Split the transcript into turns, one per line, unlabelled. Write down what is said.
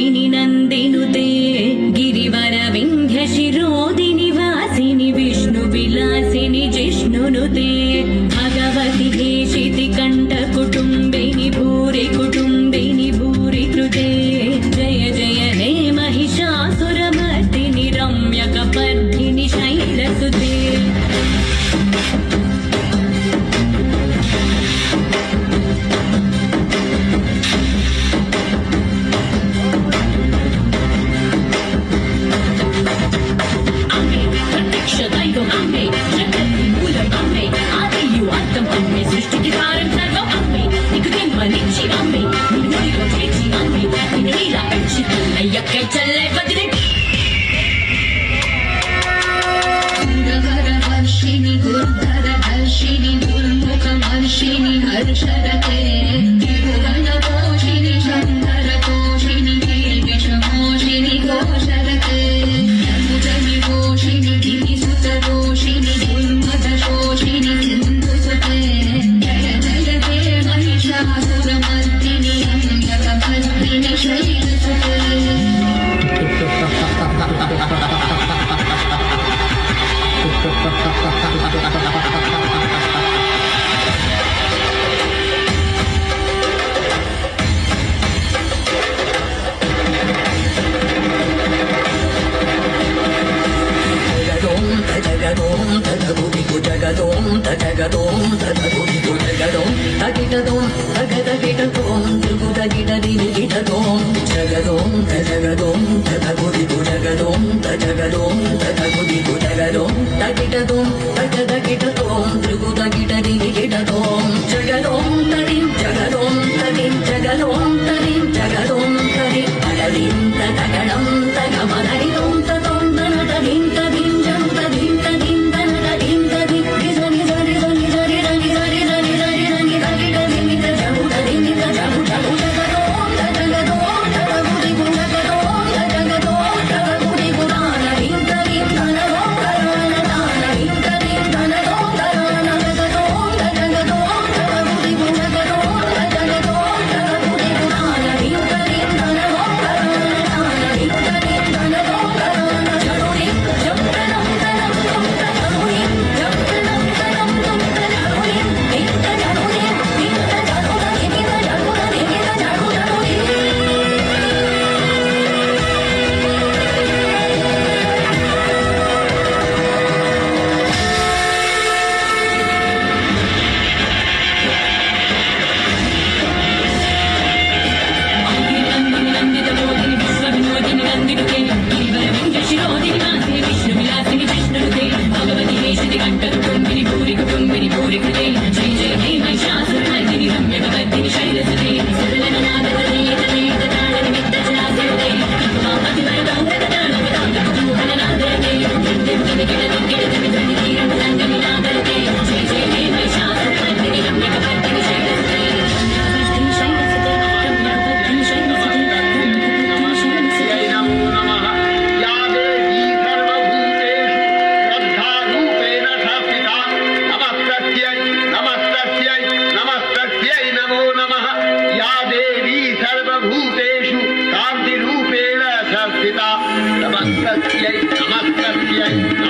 मोहिनी नन्दिनुते गिरिवर विन्ध्य शिरोदिनि वासिनि विष्णु विलासिनि जिष्णुनुते भगवति देशिति कंठ कुटुम्बिनि भूरि कुटुम्बिनि भूरि कृते जय जय हे महिषासुरमर्दिनि रम्यकपर्दिनि शैलसुते हर्षरते त्रिभुवनपोषिणि शङ्करपोषिणि गिरिविषमोषिणि घोषरते जनिपोषिणि गिरिसुतदोषिणि दुर्मदशोषिणि सिन्धुसुते जय जय हे महिषासुरमर्दिनि रम्यकपर्दिनि शैलसुते జగదోం తగదోం తగదుదిగు జగదోం తగిటదోం తగదగిటదోం త్రిగుదగిటదిని గిటదోం జగదోం తగదోం తగదుదిగు జగదోం తగదోం తగదుదిగు జగదోం తగిటదోం తగదగిటదోం త్రిగుదగిటదిని గిటదోం జగదోం తదిం జగదోం తదిం జగదోం తదిం జగదోం తదిం తగదిం తగడం తగమదరిదోం తదోం తనదదిం తదిం జం తదిం తదిం తనదదిం తదిం నిజని జని జని జని జని జని జని జని జని తగిటదిం తజము తదిం తజము జము జగదోం తగదోం తగదుదిగు జగదోం తగదోం తగదుదిగు తానదిం తదిం తనదోం తరన తానదిం తదిం తనదోం తరన జగదోం తగదోం తగదుదిగు జగదోం తగదోం తగదుదిగు తానదిం తదిం తనదోం తరన తానదిం తదిం తనదోం తరన జరుని జంతనం తనం తం తరుని జంతనం తనం తం తరుని నిత్త జరుని నిత్త జరుని నిత్త జరుని నిత్త జరుని
भूतेषु कान्तिरूपेण संस्थिता नमस्तस्यै नमस्तस्यै